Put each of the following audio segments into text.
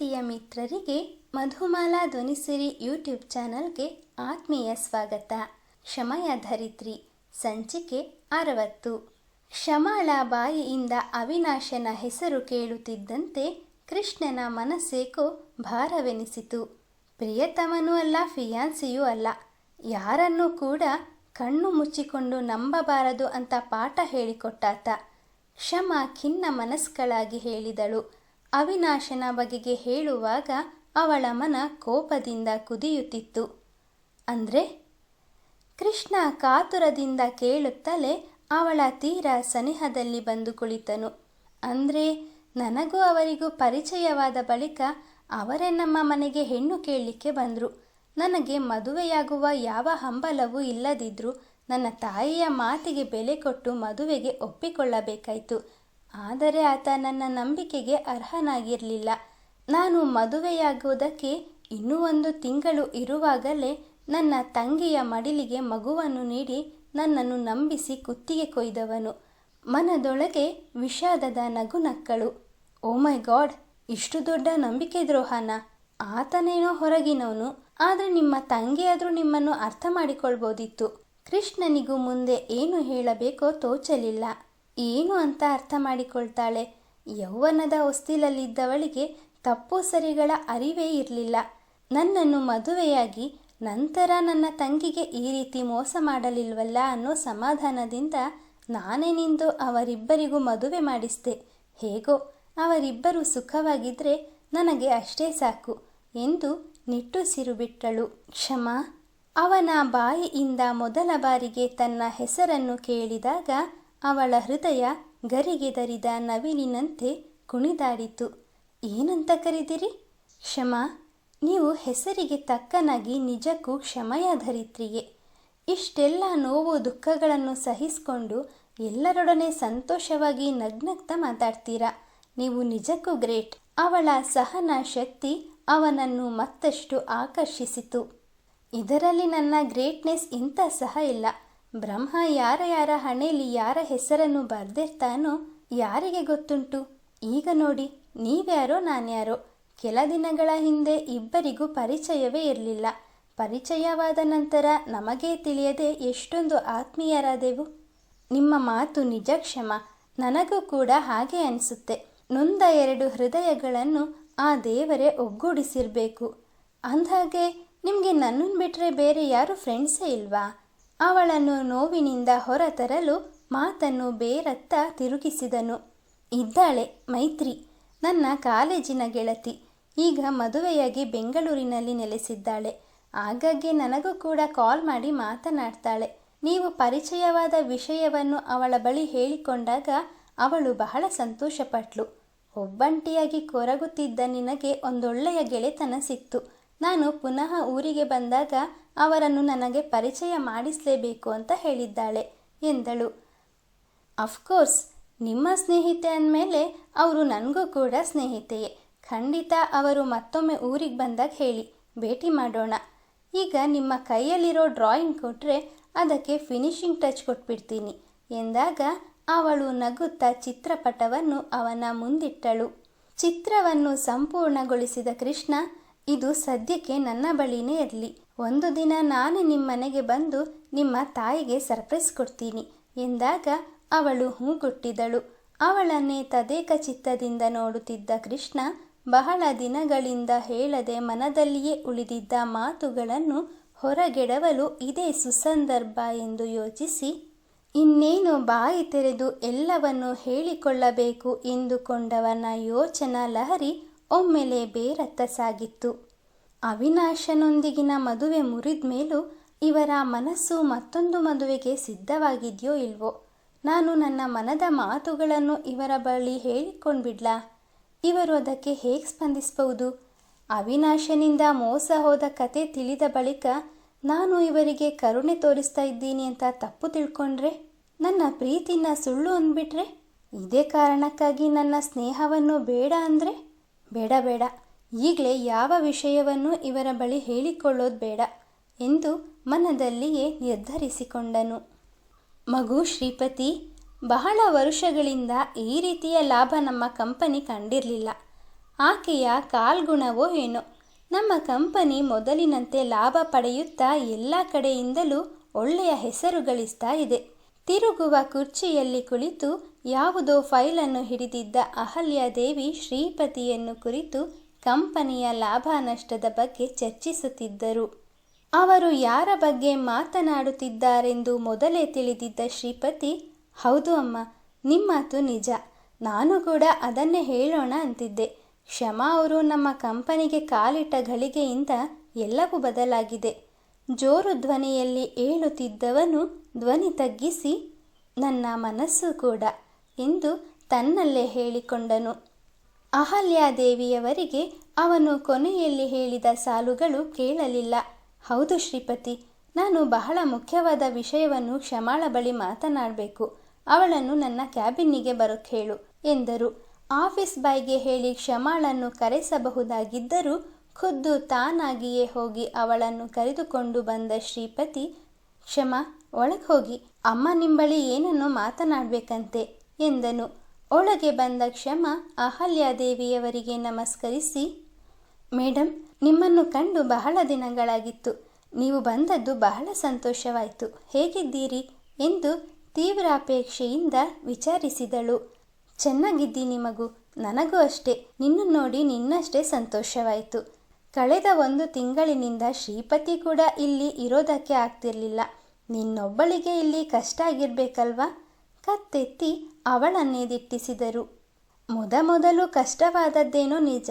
ಪ್ರೀತಿಯ ಮಿತ್ರರಿಗೆ ಮಧುಮಾಲಾ ಧ್ವನಿಸಿರಿ ಯೂಟ್ಯೂಬ್ ಚಾನಲ್ಗೆ ಆತ್ಮೀಯ ಸ್ವಾಗತ. ಕ್ಷಮೆಯ ಧರಿತ್ರಿ ಸಂಚಿಕೆ 60. ಕ್ಷಮಾಳ ಬಾಯಿಯಿಂದ ಅವಿನಾಶನ ಹೆಸರು ಕೇಳುತ್ತಿದ್ದಂತೆ ಕೃಷ್ಣನ ಮನಸ್ಸೇಕೋ ಭಾರವೆನಿಸಿತು. ಪ್ರಿಯತಮನೂ ಅಲ್ಲ, ಫಿಯಾನ್ಸಿಯೂ ಅಲ್ಲ, ಯಾರನ್ನೂ ಕೂಡ ಕಣ್ಣು ಮುಚ್ಚಿಕೊಂಡು ನಂಬಬಾರದು ಅಂತ ಪಾಠ ಹೇಳಿಕೊಟ್ಟಾತ. ಕ್ಷಮ ಖಿನ್ನ ಮನಸ್ಕಳಾಗಿ ಹೇಳಿದಳು. ಅವಿನಾಶನ ಬಗೆಗೆ ಹೇಳುವಾಗ ಅವಳ ಮನ ಕೋಪದಿಂದ ಕುದಿಯುತ್ತಿತ್ತು. ಅಂದ್ರೆ? ಕೃಷ್ಣ ಕಾತುರದಿಂದ ಕೇಳುತ್ತಲೇ ಅವಳ ತೀರ ಸನಿಹದಲ್ಲಿ ಬಂದು ಕುಳಿತನು. ಅಂದ್ರೆ ನನಗೂ ಅವರಿಗೂ ಪರಿಚಯವಾದ ಬಳಿಕ ಅವರೇ ನಮ್ಮ ಮನೆಗೆ ಹೆಣ್ಣು ಕೇಳಲಿಕ್ಕೆ ಬಂದರು. ನನಗೆ ಮದುವೆಯಾಗುವ ಯಾವ ಹಂಬಲವೂ ಇಲ್ಲದಿದ್ದರೂ ನನ್ನ ತಾಯಿಯ ಮಾತಿಗೆ ಬೆಲೆ ಕೊಟ್ಟು ಮದುವೆಗೆ ಒಪ್ಪಿಕೊಳ್ಳಬೇಕಾಯಿತು. ಆದರೆ ಆತ ನನ್ನ ನಂಬಿಕೆಗೆ ಅರ್ಹನಾಗಿರಲಿಲ್ಲ. ನಾನು ಮದುವೆಯಾಗುವುದಕ್ಕೆ ಇನ್ನೂ 1 ತಿಂಗಳು ಇರುವಾಗಲೇ ನನ್ನ ತಂಗಿಯ ಮಡಿಲಿಗೆ ಮಗುವನ್ನು ನೀಡಿ ನನ್ನನ್ನು ನಂಬಿಸಿ ಕುತ್ತಿಗೆ ಕೊಯ್ದವನು. ಮನದೊಳಗೆ ವಿಷಾದದ ನಗು ನಕ್ಕಳು. ಓ ಮೈ ಗಾಡ್, ಇಷ್ಟು ದೊಡ್ಡ ನಂಬಿಕೆ ದ್ರೋಹನ? ಆತನೇನೋ ಹೊರಗಿನವನು, ಆದರೆ ನಿಮ್ಮ ತಂಗಿಯಾದರೂ ನಿಮ್ಮನ್ನು ಅರ್ಥ ಮಾಡಿಕೊಳ್ಬೋದಿತ್ತು. ಕೃಷ್ಣನಿಗೂ ಮುಂದೆ ಏನು ಹೇಳಬೇಕೋ ತೋಚಲಿಲ್ಲ. ಏನು ಅಂತ ಅರ್ಥ ಮಾಡಿಕೊಳ್ತಾಳೆ? ಯೌವನದ ಹೊಸ್ತಿಲಲ್ಲಿದ್ದವಳಿಗೆ ತಪ್ಪು ಸರಿಗಳ ಅರಿವೇ ಇರಲಿಲ್ಲ. ನನ್ನನ್ನು ಮದುವೆಯಾಗಿ ನಂತರ ನನ್ನ ತಂಗಿಗೆ ಈ ರೀತಿ ಮೋಸ ಮಾಡಲಿಲ್ವಲ್ಲ ಅನ್ನೋ ಸಮಾಧಾನದಿಂದ ನಾನೇ ನಿಂದು ಅವರಿಬ್ಬರಿಗೂ ಮದುವೆ ಮಾಡಿಸ್ದೆ. ಹೇಗೋ ಅವರಿಬ್ಬರು ಸುಖವಾಗಿದ್ದರೆ ನನಗೆ ಅಷ್ಟೇ ಸಾಕು ಎಂದು ನಿಟ್ಟುಸಿರು ಬಿಟ್ಟಳು. ಕ್ಷಮಾ. ಅವನ ಬಾಯಿಯಿಂದ ಮೊದಲ ಬಾರಿಗೆ ತನ್ನ ಹೆಸರನ್ನು ಕೇಳಿದಾಗ ಅವಳ ಹೃದಯ ಗರಿಗೆದರಿದ ನವಿಲಿನಂತೆ ಕುಣಿದಾಡಿತು. ಏನಂತ ಕರೆದಿರಿ? ಕ್ಷಮಾ. ನೀವು ಹೆಸರಿಗೆ ತಕ್ಕನಾಗಿ ನಿಜಕ್ಕೂ ಕ್ಷಮೆಯ ಧರಿತ್ರಿಯೇ. ಇಷ್ಟೆಲ್ಲ ನೋವು ದುಃಖಗಳನ್ನು ಸಹಿಸಿಕೊಂಡು ಎಲ್ಲರೊಡನೆ ಸಂತೋಷವಾಗಿ ನಗ್ನಗ್ತಾ ಮಾತಾಡ್ತೀರಾ. ನೀವು ನಿಜಕ್ಕೂ ಗ್ರೇಟ್. ಅವಳ ಸಹನ ಶಕ್ತಿ ಅವನನ್ನು ಮತ್ತಷ್ಟು ಆಕರ್ಷಿಸಿತು. ಇದರಲ್ಲಿ ನನ್ನ ಗ್ರೇಟ್ನೆಸ್ ಇಂಥ ಸಹ ಇಲ್ಲ. ಬ್ರಹ್ಮ ಯಾರ ಹಣೆಯಲ್ಲಿ ಯಾರ ಹೆಸರನ್ನು ಬರೆದಿರ್ತಾನೋ ಯಾರಿಗೆ ಗೊತ್ತುಂಟು? ಈಗ ನೋಡಿ, ನೀವ್ಯಾರೋ ನಾನ್ಯಾರೋ. ಕೆಲ ದಿನಗಳ ಹಿಂದೆ ಇಬ್ಬರಿಗೂ ಪರಿಚಯವೇ ಇರಲಿಲ್ಲ. ಪರಿಚಯವಾದ ನಂತರ ನಮಗೇ ತಿಳಿಯದೆ ಎಷ್ಟೊಂದು ಆತ್ಮೀಯರಾದೆವು. ನಿಮ್ಮ ಮಾತು ನಿಜ ಕ್ಷಮ. ನನಗೂ ಕೂಡ ಹಾಗೆ ಅನಿಸುತ್ತೆ. ನೊಂದ 2 ಹೃದಯಗಳನ್ನು ಆ ದೇವರೇ ಒಗ್ಗೂಡಿಸಿರಬೇಕು. ಅಂದ್ಹಾಗೆ ನಿಮಗೆ ನನ್ನನ್ನು ಬಿಟ್ಟರೆ ಬೇರೆ ಯಾರು ಫ್ರೆಂಡ್ಸೇ ಇಲ್ವಾ? ಅವಳನ್ನು ನೋವಿನಿಂದ ಹೊರತರಲು ಮಾತನ್ನು ಬೇರತ್ತ ತಿರುಗಿಸಿದನು. ಇದ್ದಾಳೆ ಮೈತ್ರಿ, ನನ್ನ ಕಾಲೇಜಿನ ಗೆಳತಿ. ಈಗ ಮದುವೆಯಾಗಿ ಬೆಂಗಳೂರಿನಲ್ಲಿ ನೆಲೆಸಿದ್ದಾಳೆ. ಆಗಾಗ್ಗೆ ನನಗೂ ಕೂಡ ಕಾಲ್ ಮಾಡಿ ಮಾತನಾಡ್ತಾಳೆ. ನೀವು ಪರಿಚಯವಾದ ವಿಷಯವನ್ನು ಅವಳ ಬಳಿ ಹೇಳಿಕೊಂಡಾಗ ಅವಳು ಬಹಳ ಸಂತೋಷಪಟ್ಲು. ಒಬ್ಬಂಟಿಯಾಗಿ ಕೊರಗುತ್ತಿದ್ದ ನಿನಗೆ ಒಂದೊಳ್ಳೆಯ ಗೆಳೆತನ ಸಿಕ್ತು. ನಾನು ಪುನಃ ಊರಿಗೆ ಬಂದಾಗ ಅವರನ್ನು ನನಗೆ ಪರಿಚಯ ಮಾಡಿಸಲೇಬೇಕು ಅಂತ ಹೇಳಿದ್ದಾಳೆ ಎಂದಳು. ಅಫ್ಕೋರ್ಸ್, ನಿಮ್ಮ ಸ್ನೇಹಿತೆ ಅಂದಮೇಲೆ ಅವರು ನನಗೂ ಕೂಡ ಸ್ನೇಹಿತೆಯೇ. ಖಂಡಿತ ಅವರು ಮತ್ತೊಮ್ಮೆ ಊರಿಗೆ ಬಂದಾಗ ಹೇಳಿ, ಭೇಟಿ ಮಾಡೋಣ. ಈಗ ನಿಮ್ಮ ಕೈಯಲ್ಲಿರೋ ಡ್ರಾಯಿಂಗ್ ಕೊಟ್ಟರೆ ಅದಕ್ಕೆ ಫಿನಿಶಿಂಗ್ ಟಚ್ ಕೊಟ್ಬಿಡ್ತೀನಿ ಎಂದಾಗ ಅವಳು ನಗುತ್ತಾ ಚಿತ್ರಪಟವನ್ನು ಅವನ ಮುಂದಿಟ್ಟಳು. ಚಿತ್ರವನ್ನು ಸಂಪೂರ್ಣಗೊಳಿಸಿದ ಕೃಷ್ಣ, ಇದು ಸದ್ಯಕ್ಕೆ ನನ್ನ ಬಳಿನೇ ಇರಲಿ. ಒಂದು ದಿನ ನಾನು ನಿಮ್ಮನೆಗೆ ಬಂದು ನಿಮ್ಮ ತಾಯಿಗೆ ಸರ್ಪ್ರೈಸ್ ಕೊಡ್ತೀನಿ ಎಂದಾಗ ಅವಳು ಹೂಗುಟ್ಟಿದಳು. ಅವಳನ್ನೇ ತದೇಕ ಚಿತ್ತದಿಂದ ನೋಡುತ್ತಿದ್ದ ಕೃಷ್ಣ ಬಹಳ ದಿನಗಳಿಂದ ಹೇಳದೆ ಮನದಲ್ಲಿಯೇ ಉಳಿದಿದ್ದ ಮಾತುಗಳನ್ನು ಹೊರಗೆಡವಲು ಇದೇ ಸುಸಂದರ್ಭ ಎಂದು ಯೋಚಿಸಿ ಇನ್ನೇನು ಬಾಯಿ ತೆರೆದು ಎಲ್ಲವನ್ನು ಹೇಳಿಕೊಳ್ಳಬೇಕು ಎಂದುಕೊಂಡವನ ಯೋಚನಾ ಲಹರಿ ಒಮ್ಮೆಲೆ ಬೇರತ್ತ ಸಾಗಿತ್ತು. ಅವಿನಾಶನೊಂದಿಗಿನ ಮದುವೆ ಮುರಿದ ಮೇಲೂ ಇವರ ಮನಸ್ಸು ಮತ್ತೊಂದು ಮದುವೆಗೆ ಸಿದ್ಧವಾಗಿದೆಯೋ ಇಲ್ವೋ? ನಾನು ನನ್ನ ಮನದ ಮಾತುಗಳನ್ನು ಇವರ ಬಳಿ ಹೇಳಿಕೊಂಡ್ಬಿಡ್ಲಾ? ಇವರು ಅದಕ್ಕೆ ಹೇಗೆ ಸ್ಪಂದಿಸಬಹುದು? ಅವಿನಾಶನಿಂದ ಮೋಸ ಹೋದ ಕತೆ ತಿಳಿದ ಬಳಿಕ ನಾನು ಇವರಿಗೆ ಕರುಣೆ ತೋರಿಸ್ತಾ ಇದ್ದೀನಿ ಅಂತ ತಪ್ಪು ತಿಳ್ಕೊಂಡ್ರೆ, ನನ್ನ ಪ್ರೀತಿನ ಸುಳ್ಳು ಅಂದ್ಬಿಟ್ರೆ, ಇದೇ ಕಾರಣಕ್ಕಾಗಿ ನನ್ನ ಸ್ನೇಹವನ್ನು ಬೇಡ ಅಂದರೆ ಬೇಡ, ಈಗಲೇ ಯಾವ ವಿಷಯವನ್ನು ಇವರ ಬಳಿ ಹೇಳಿಕೊಳ್ಳೋದು ಬೇಡ ಎಂದು ಮನದಲ್ಲಿಯೇ ನಿರ್ಧರಿಸಿಕೊಂಡನು. ಮಗು ಶ್ರೀಪತಿ, ಬಹಳ ವರುಷಗಳಿಂದ ಈ ರೀತಿಯ ಲಾಭ ನಮ್ಮ ಕಂಪನಿ ಕಂಡಿರಲಿಲ್ಲ. ಆಕೆಯ ಕಾಲ್ಗುಣವೋ ಏನೋ. ನಮ್ಮ ಕಂಪನಿ ಮೊದಲಿನಂತೆ ಲಾಭ ಪಡೆಯುತ್ತಾ ಎಲ್ಲ ಕಡೆಯಿಂದಲೂ ಒಳ್ಳೆಯ ಹೆಸರು ಗಳಿಸ್ತಾ ಇದೆ. ತಿರುಗುವ ಕುರ್ಚಿಯಲ್ಲಿ ಕುಳಿತು ಯಾವುದೋ ಫೈಲನ್ನು ಹಿಡಿದಿದ್ದ ಅಹಲ್ಯಾದೇವಿ ಶ್ರೀಪತಿಯನ್ನು ಕುರಿತು ಕಂಪನಿಯ ಲಾಭ ನಷ್ಟದ ಬಗ್ಗೆ ಚರ್ಚಿಸುತ್ತಿದ್ದರು. ಅವರು ಯಾರ ಬಗ್ಗೆ ಮಾತನಾಡುತ್ತಿದ್ದಾರೆಂದು ಮೊದಲೇ ತಿಳಿದಿದ್ದ ಶ್ರೀಪತಿ, ಹೌದು ಅಮ್ಮ, ನಿಮ್ಮ ಮಾತು ನಿಜ, ನಾನು ಕೂಡ ಅದನ್ನೇ ಹೇಳೋಣ ಅಂತಿದ್ದೆ. ಕ್ಷಮಾ ಅವರು ನಮ್ಮ ಕಂಪನಿಗೆ ಕಾಲಿಟ್ಟ ಘಳಿಗೆಯಿಂದ ಎಲ್ಲವೂ ಬದಲಾಗಿದೆ. ಜೋರು ಧ್ವನಿಯಲ್ಲಿ ಹೇಳುತ್ತಿದ್ದವನು ಧ್ವನಿ ತಗ್ಗಿಸಿ, ನನ್ನ ಮನಸ್ಸು ಕೂಡ ಎಂದು ತನ್ನಲ್ಲೇ ಹೇಳಿಕೊಂಡನು. ಅಹಲ್ಯಾದೇವಿಯವರಿಗೆ ಅವನು ಕೊನೆಯಲ್ಲಿ ಹೇಳಿದ ಸಾಲುಗಳು ಕೇಳಲಿಲ್ಲ. ಹೌದು ಶ್ರೀಪತಿ, ನಾನು ಬಹಳ ಮುಖ್ಯವಾದ ವಿಷಯವನ್ನು ಕ್ಷಮಾಳ ಬಳಿ ಮಾತನಾಡಬೇಕು. ಅವಳನ್ನು ನನ್ನ ಕ್ಯಾಬಿನ್ನಿಗೆ ಬರೋಕ್ಕೆ ಹೇಳು ಎಂದರು. ಆಫೀಸ್ ಬಾಯ್ಗೆ ಹೇಳಿ ಕ್ಷಮಾಳನ್ನು ಕರೆಸಬಹುದಾಗಿದ್ದರೂ ಖುದ್ದು ತಾನಾಗಿಯೇ ಹೋಗಿ ಅವಳನ್ನು ಕರೆದುಕೊಂಡು ಬಂದ ಶ್ರೀಪತಿ, ಕ್ಷಮಾ, ಒಳಗೆ ಹೋಗಿ, ಅಮ್ಮ ನಿಂಬಳಿ ಏನನ್ನು ಮಾತನಾಡಬೇಕಂತೆ ಎಂದನು. ಒಳಗೆ ಬಂದ ಕ್ಷಮಾ ಅಹಲ್ಯಾದೇವಿಯವರಿಗೆ ನಮಸ್ಕರಿಸಿ, ಮೇಡಮ್, ನಿಮ್ಮನ್ನು ಕಂಡು ಬಹಳ ದಿನಗಳಾಗಿತ್ತು. ನೀವು ಬಂದದ್ದು ಬಹಳ ಸಂತೋಷವಾಯಿತು. ಹೇಗಿದ್ದೀರಿ ಎಂದು ತೀವ್ರ ಅಪೇಕ್ಷೆಯಿಂದ ವಿಚಾರಿಸಿದಳು. ಚೆನ್ನಾಗಿದ್ದೀನಿ ಮಗು, ನನಗೂ ಅಷ್ಟೇ. ನಿನ್ನ ನೋಡಿ ನಿನ್ನಷ್ಟೇ ಸಂತೋಷವಾಯಿತು. ಕಳೆದ 1 ತಿಂಗಳಿನಿಂದ ಶ್ರೀಪತಿ ಕೂಡ ಇಲ್ಲಿ ಇರೋದಕ್ಕೆ ಆಗ್ತಿರ್ಲಿಲ್ಲ. ನಿನ್ನೊಬ್ಬಳಿಗೆ ಇಲ್ಲಿ ಕಷ್ಟ ಆಗಿರ್ಬೇಕಲ್ವಾ? ಕತ್ತೆತ್ತಿ ಅವಳನ್ನೇ ದಿಟ್ಟಿಸಿದರು. ಮೊದಲು ಕಷ್ಟವಾದದ್ದೇನೋ ನಿಜ,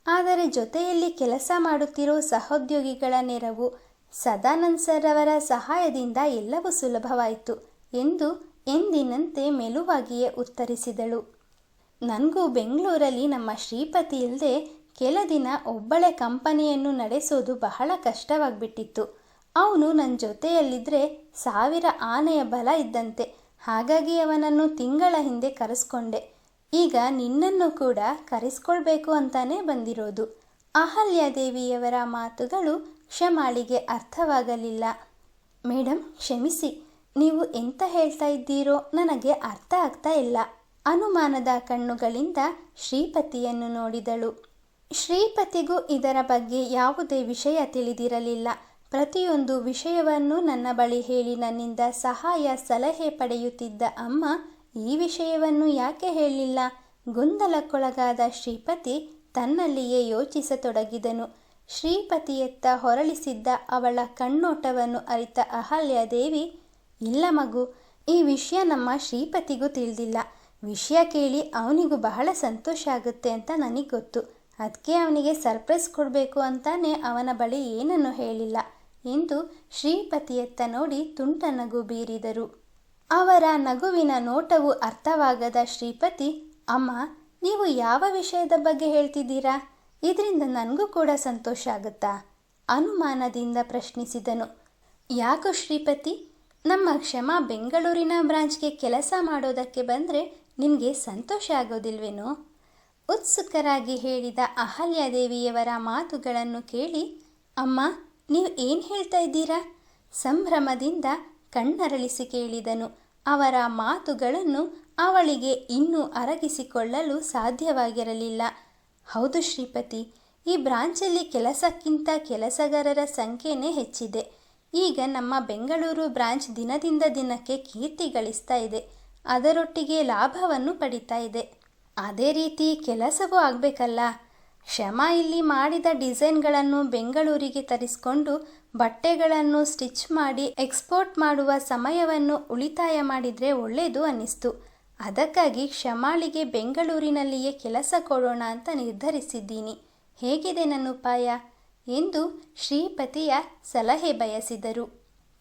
ಆದರೆ ಜೊತೆಯಲ್ಲಿ ಕೆಲಸ ಮಾಡುತ್ತಿರೋ ಸಹೋದ್ಯೋಗಿಗಳ ನೆರವು, ಸದಾನಂದ್ ಸರ್ ಅವರ ಸಹಾಯದಿಂದ ಎಲ್ಲವೂ ಸುಲಭವಾಯಿತು ಎಂದು ಎಂದಿನಂತೆ ಮೆಲುವಾಗಿಯೇ ಉತ್ತರಿಸಿದಳು. ನನಗೂ ಬೆಂಗಳೂರಲ್ಲಿ ನಮ್ಮ ಶ್ರೀಪತಿ ಇಲ್ಲದೆ ಕೆಲ ದಿನ ಒಬ್ಬಳೆ ಕಂಪನಿಯನ್ನು ನಡೆಸೋದು ಬಹಳ ಕಷ್ಟವಾಗಿಬಿಟ್ಟಿತ್ತು. ಅವನು ನನ್ನ ಜೊತೆಯಲ್ಲಿದ್ದರೆ 1000 ಆನೆಯ ಬಲ ಇದ್ದಂತೆ. ಹಾಗಾಗಿ ಅವನನ್ನು ತಿಂಗಳ ಹಿಂದೆ ಕರೆಸ್ಕೊಂಡೆ. ಈಗ ನಿನ್ನನ್ನು ಕೂಡ ಕರೆಸ್ಕೊಳ್ಬೇಕು ಅಂತಾನೇ ಬಂದಿರೋದು. ಅಹಲ್ಯಾದೇವಿಯವರ ಮಾತುಗಳು ಕ್ಷಮಾಳಿಗೆ ಅರ್ಥವಾಗಲಿಲ್ಲ. ಮೇಡಮ್, ಕ್ಷಮಿಸಿ, ನೀವು ಎಂತ ಹೇಳ್ತಾ ಇದ್ದೀರೋ ನನಗೆ ಅರ್ಥ ಆಗ್ತಾ ಇಲ್ಲ. ಅನುಮಾನದ ಕಣ್ಣುಗಳಿಂದ ಶ್ರೀಪತಿಯನ್ನು ನೋಡಿದಳು. ಶ್ರೀಪತಿಗೂ ಇದರ ಬಗ್ಗೆ ಯಾವುದೇ ವಿಷಯ ತಿಳಿದಿರಲಿಲ್ಲ. ಪ್ರತಿಯೊಂದು ವಿಷಯವನ್ನು ನನ್ನ ಬಳಿ ಹೇಳಿ ನನ್ನಿಂದ ಸಹಾಯ ಸಲಹೆ ಪಡೆಯುತ್ತಿದ್ದ ಅಮ್ಮ ಈ ವಿಷಯವನ್ನು ಯಾಕೆ ಹೇಳಲಿಲ್ಲ? ಗೊಂದಲಕ್ಕೊಳಗಾದ ಶ್ರೀಪತಿ ತನ್ನಲ್ಲಿಯೇ ಯೋಚಿಸತೊಡಗಿದನು. ಶ್ರೀಪತಿಯತ್ತ ಹೊರಳಿಸಿದ್ದ ಅವಳ ಕಣ್ಣೋಟವನ್ನು ಅರಿತ ಅಹಲ್ಯಾದೇವಿ, ಇಲ್ಲ ಮಗು, ಈ ವಿಷಯ ನಮ್ಮ ಶ್ರೀಪತಿಗೂ ತಿಳಿದಿಲ್ಲ. ವಿಷಯ ಕೇಳಿ ಅವನಿಗೂ ಬಹಳ ಸಂತೋಷ ಆಗುತ್ತೆ ಅಂತ ನನಗೆ ಗೊತ್ತು. ಅದಕ್ಕೆ ಅವನಿಗೆ ಸರ್ಪ್ರೈಸ್ ಕೊಡಬೇಕು ಅಂತಾನೆ ಅವನ ಬಳಿ ಏನನ್ನು ಹೇಳಿಲ್ಲ ಎಂದು ಶ್ರೀಪತಿಯತ್ತ ನೋಡಿ ತುಂಟ ನಗು ಬೀರಿದರು. ಅವರ ನಗುವಿನ ನೋಟವು ಅರ್ಥವಾಗದ ಶ್ರೀಪತಿ, ಅಮ್ಮ, ನೀವು ಯಾವ ವಿಷಯದ ಬಗ್ಗೆ ಹೇಳ್ತಿದ್ದೀರಾ? ಇದರಿಂದ ನನಗೂ ಕೂಡ ಸಂತೋಷ ಆಗುತ್ತಾ? ಅನುಮಾನದಿಂದ ಪ್ರಶ್ನಿಸಿದನು. ಯಾಕೋ ಶ್ರೀಪತಿ, ನಮ್ಮ ಕ್ಷಮಾ ಬೆಂಗಳೂರಿನ ಬ್ರಾಂಚ್ಗೆ ಕೆಲಸ ಮಾಡೋದಕ್ಕೆ ಬಂದರೆ ನಿಮಗೆ ಸಂತೋಷ ಆಗೋದಿಲ್ವೇನೋ? ಉತ್ಸುಕರಾಗಿ ಹೇಳಿದ ಅಹಲ್ಯಾದೇವಿಯವರ ಮಾತುಗಳನ್ನು ಕೇಳಿ, ಅಮ್ಮ, ನೀವು ಏನು ಹೇಳ್ತಾ ಇದ್ದೀರಾ? ಸಂಭ್ರಮದಿಂದ ಕಣ್ಣರಳಿಸಿ ಕೇಳಿದನು. ಅವರ ಮಾತುಗಳನ್ನು ಅವಳಿಗೆ ಇನ್ನೂ ಅರಗಿಸಿಕೊಳ್ಳಲು ಸಾಧ್ಯವಾಗಿರಲಿಲ್ಲ. ಹೌದು ಶ್ರೀಪತಿ, ಈ ಬ್ರಾಂಚಲ್ಲಿ ಕೆಲಸಕ್ಕಿಂತ ಕೆಲಸಗಾರರ ಸಂಖ್ಯೆನೇ ಹೆಚ್ಚಿದೆ. ಈಗ ನಮ್ಮ ಬೆಂಗಳೂರು ಬ್ರಾಂಚ್ ದಿನದಿಂದ ದಿನಕ್ಕೆ ಕೀರ್ತಿ ಗಳಿಸ್ತಾ ಇದೆ. ಅದರೊಟ್ಟಿಗೆ ಲಾಭವನ್ನು ಪಡಿತಾ ಇದೆ. ಅದೇ ರೀತಿ ಕೆಲಸವೂ ಆಗಬೇಕಲ್ಲ. ಕ್ಷಮಾ ಇಲ್ಲಿ ಮಾಡಿದ ಡಿಸೈನ್ಗಳನ್ನು ಬೆಂಗಳೂರಿಗೆ ತರಿಸಿಕೊಂಡು ಬಟ್ಟೆಗಳನ್ನು ಸ್ಟಿಚ್ ಮಾಡಿ ಎಕ್ಸ್ಪೋರ್ಟ್ ಮಾಡುವ ಸಮಯವನ್ನು ಉಳಿತಾಯ ಮಾಡಿದರೆ ಒಳ್ಳೆಯದು ಅನ್ನಿಸ್ತು. ಅದಕ್ಕಾಗಿ ಕ್ಷಮಾಳಿಗೆ ಬೆಂಗಳೂರಿನಲ್ಲಿಯೇ ಕೆಲಸ ಕೊಡೋಣ ಅಂತ ನಿರ್ಧರಿಸಿದ್ದೀನಿ. ಹೇಗಿದೆ ನನ್ನ ಉಪಾಯ ಎಂದು ಶ್ರೀಪತಿಯ ಸಲಹೆ ಬಯಸಿದರು.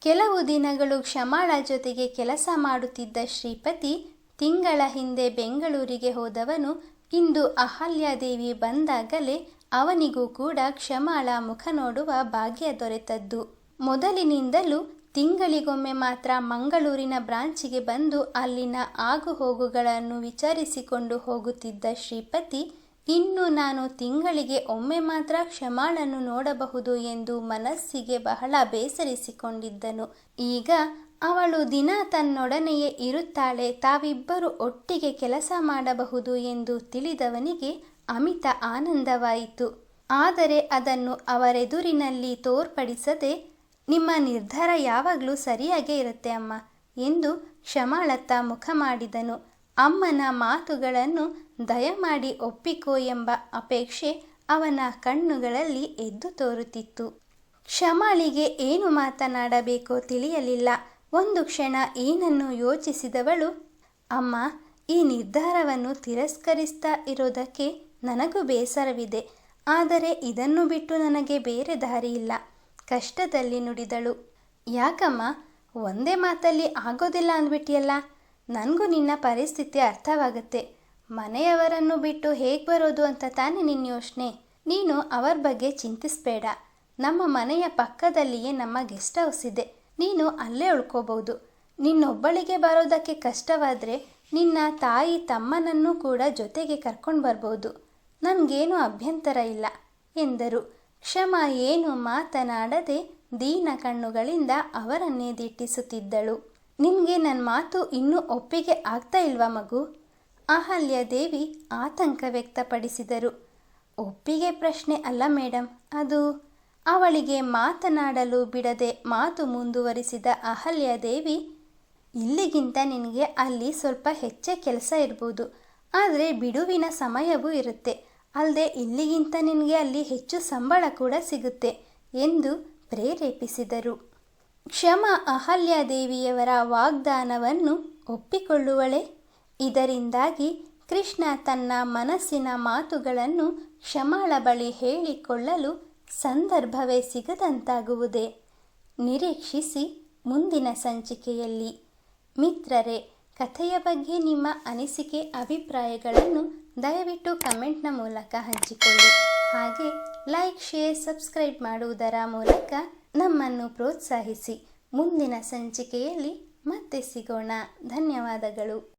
ಕೆಲವು ದಿನಗಳು ಕ್ಷಮಾಳ ಜೊತೆಗೆ ಕೆಲಸ ಮಾಡುತ್ತಿದ್ದ ಶ್ರೀಪತಿ ತಿಂಗಳ ಹಿಂದೆ ಬೆಂಗಳೂರಿಗೆ ಹೋದವನು ಇಂದು ಅಹಲ್ಯಾದೇವಿ ಬಂದಾಗಲೇ ಅವನಿಗೂ ಕೂಡ ಕ್ಷಮಾಳ ಮುಖ ನೋಡುವ ಭಾಗ್ಯ ದೊರೆತದ್ದು. ಮೊದಲಿನಿಂದಲೂ ತಿಂಗಳಿಗೊಮ್ಮೆ ಮಾತ್ರ ಮಂಗಳೂರಿನ ಬ್ರಾಂಚಿಗೆ ಬಂದು ಅಲ್ಲಿನ ಆಗುಹೋಗುಗಳನ್ನು ವಿಚಾರಿಸಿಕೊಂಡು ಹೋಗುತ್ತಿದ್ದ ಶ್ರೀಪತಿ ಇನ್ನು ನಾನು ತಿಂಗಳಿಗೆ ಒಮ್ಮೆ ಮಾತ್ರ ಕ್ಷಮಾಳನ್ನು ನೋಡಬಹುದು ಎಂದು ಮನಸ್ಸಿಗೆ ಬಹಳ ಬೇಸರಿಸಿಕೊಂಡಿದ್ದನು. ಈಗ ಅವಳು ದಿನ ತನ್ನೊಡನೆಯೇ ಇರುತ್ತಾಳೆ, ತಾವಿಬ್ಬರು ಒಟ್ಟಿಗೆ ಕೆಲಸ ಮಾಡಬಹುದು ಎಂದು ತಿಳಿದವನಿಗೆ ಅಮಿತ ಆನಂದವಾಯಿತು. ಆದರೆ ಅದನ್ನು ಅವರೆದುರಿನಲ್ಲಿ ತೋರ್ಪಡಿಸದೆ, ನಿಮ್ಮ ನಿರ್ಧಾರ ಯಾವಾಗಲೂ ಸರಿಯಾಗೇ ಇರುತ್ತೆ ಅಮ್ಮ ಎಂದು ಕ್ಷಮಾಳತ್ತ ಮುಖ ಮಾಡಿದನು. ಅಮ್ಮನ ಮಾತುಗಳನ್ನು ದಯಮಾಡಿ ಒಪ್ಪಿಕೋ ಎಂಬ ಅಪೇಕ್ಷೆ ಅವನ ಕಣ್ಣುಗಳಲ್ಲಿ ಎದ್ದು ತೋರುತ್ತಿತ್ತು. ಕ್ಷಮಾಳಿಗೆ ಏನು ಮಾತನಾಡಬೇಕೋ ತಿಳಿಯಲಿಲ್ಲ. ಒಂದು ಕ್ಷಣ ಏನನ್ನು ಯೋಚಿಸಿದವಳು, ಅಮ್ಮ, ಈ ನಿರ್ಧಾರವನ್ನು ತಿರಸ್ಕರಿಸ್ತಾ ಇರೋದಕ್ಕೆ ನನಗೂ ಬೇಸರವಿದೆ. ಆದರೆ ಇದನ್ನು ಬಿಟ್ಟು ನನಗೆ ಬೇರೆ ದಾರಿ ಇಲ್ಲ, ಕಷ್ಟದಲ್ಲಿ ನುಡಿದಳು. ಯಾಕಮ್ಮ, ಒಂದೇ ಮಾತಲ್ಲಿ ಆಗೋದಿಲ್ಲ ಅಂದ್ಬಿಟ್ಟಿಯಲ್ಲ. ನನಗೂ ನಿನ್ನ ಪರಿಸ್ಥಿತಿ ಅರ್ಥವಾಗುತ್ತೆ. ಮನೆಯವರನ್ನು ಬಿಟ್ಟು ಹೇಗೆ ಬರೋದು ಅಂತ ತಾನೇ ನಿನ್ನ ಯೋಚನೆ. ನೀನು ಅವರ ಬಗ್ಗೆ ಚಿಂತಿಸಬೇಡ. ನಮ್ಮ ಮನೆಯ ಪಕ್ಕದಲ್ಲಿಯೇ ನಮ್ಮ ಗೆಸ್ಟ್ ಹೌಸ್ ಇದೆ. ನೀನು ಅಲ್ಲೇ ಉಳ್ಕೋಬಹುದು. ನಿನ್ನೊಬ್ಬಳಿಗೆ ಬರೋದಕ್ಕೆ ಕಷ್ಟವಾದರೆ ನಿನ್ನ ತಾಯಿ ತಮ್ಮನನ್ನು ಕೂಡ ಜೊತೆಗೆ ಕರ್ಕೊಂಡು ಬರ್ಬೋದು. ನನಗೇನು ಅಭ್ಯಂತರ ಇಲ್ಲ ಎಂದರು. ಕ್ಷಮಾ ಏನು ಮಾತನಾಡದೆ ದೀನ ಕಣ್ಣುಗಳಿಂದ ಅವರನ್ನೇ ದಿಟ್ಟಿಸುತ್ತಿದ್ದಳು. ನಿಮಗೆ ನನ್ನ ಮಾತು ಇನ್ನೂ ಒಪ್ಪಿಗೆ ಆಗ್ತಾ ಇಲ್ವಾ ಮಗು? ಅಹಲ್ಯಾದೇವಿ ಆತಂಕ ವ್ಯಕ್ತಪಡಿಸಿದರು. ಒಪ್ಪಿಗೆ ಪ್ರಶ್ನೆ ಅಲ್ಲ ಮೇಡಮ್, ಅದು... ಅವಳಿಗೆ ಮಾತನಾಡಲು ಬಿಡದೆ ಮಾತು ಮುಂದುವರಿಸಿದ ಅಹಲ್ಯಾದೇವಿ, ಇಲ್ಲಿಗಿಂತ ನಿನಗೆ ಅಲ್ಲಿ ಸ್ವಲ್ಪ ಹೆಚ್ಚೇ ಕೆಲಸ ಇರ್ಬೋದು. ಆದರೆ ಬಿಡುವಿನ ಸಮಯವೂ ಇರುತ್ತೆ. ಅಲ್ಲದೆ ಇಲ್ಲಿಗಿಂತ ನಿನಗೆ ಅಲ್ಲಿ ಹೆಚ್ಚು ಸಂಬಳ ಕೂಡ ಸಿಗುತ್ತೆ ಎಂದು ಪ್ರೇರೇಪಿಸಿದರು. ಕ್ಷಮಾ ಅಹಲ್ಯಾದೇವಿಯವರ ವಾಗ್ದಾನವನ್ನು ಒಪ್ಪಿಕೊಳ್ಳುವಳೆ? ಇದರಿಂದಾಗಿ ಕೃಷ್ಣ ತನ್ನ ಮನಸ್ಸಿನ ಮಾತುಗಳನ್ನು ಕ್ಷಮಾಳ ಬಳಿ ಹೇಳಿಕೊಳ್ಳಲು ಸಂದರ್ಭವೇ ಸಿಗದಂತಾಗುವುದೇ? ನಿರೀಕ್ಷಿಸಿ ಮುಂದಿನ ಸಂಚಿಕೆಯಲ್ಲಿ. ಮಿತ್ರರೇ, ಕಥೆಯ ಬಗ್ಗೆ ನಿಮ್ಮ ಅನಿಸಿಕೆ ಅಭಿಪ್ರಾಯಗಳನ್ನು ದಯವಿಟ್ಟು ಕಮೆಂಟ್ನ ಮೂಲಕ ಹಂಚಿಕೊಳ್ಳಿ. ಹಾಗೆ ಲೈಕ್, ಶೇರ್, ಸಬ್ಸ್ಕ್ರೈಬ್ ಮಾಡುವುದರ ಮೂಲಕ ನಮ್ಮನ್ನು ಪ್ರೋತ್ಸಾಹಿಸಿ. ಮುಂದಿನ ಸಂಚಿಕೆಯಲ್ಲಿ ಮತ್ತೆ ಸಿಗೋಣ. ಧನ್ಯವಾದಗಳು.